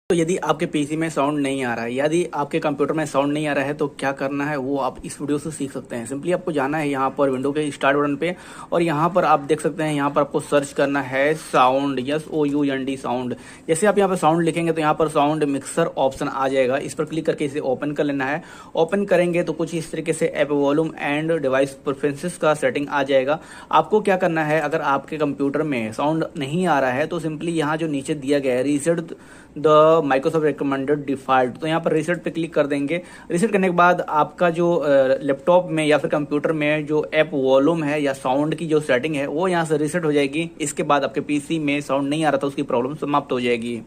तो यदि आपके पीसी में साउंड नहीं आ रहा है, यदि आपके कंप्यूटर में साउंड नहीं आ रहा है, तो क्या करना है वो आप इस वीडियो से सीख सकते हैं। सिंपली आपको जाना है यहाँ पर विंडो के स्टार्ट बटन पे, और यहाँ पर आप देख सकते हैं, यहाँ पर आपको सर्च करना है साउंड, SOUND साउंड। जैसे आप यहाँ पर साउंड लिखेंगे तो यहाँ पर साउंड मिक्सर ऑप्शन आ जाएगा, इस पर क्लिक करके इसे ओपन कर लेना है। ओपन करेंगे तो कुछ इस तरीके से app volume and device preferences का सेटिंग आ जाएगा। आपको क्या करना है, अगर आपके कंप्यूटर में साउंड नहीं आ रहा है तो सिंपली यहाँ जो नीचे दिया गया है reset the Microsoft recommended default, तो यहाँ पर रीसेट पे क्लिक कर देंगे। रीसेट करने के बाद आपका जो लैपटॉप में या फिर कंप्यूटर में जो ऐप वॉल्यूम है या साउंड की जो सेटिंग है वो यहाँ से रीसेट हो जाएगी। इसके बाद आपके पीसी में साउंड नहीं आ रहा था उसकी प्रॉब्लम समाप्त हो जाएगी।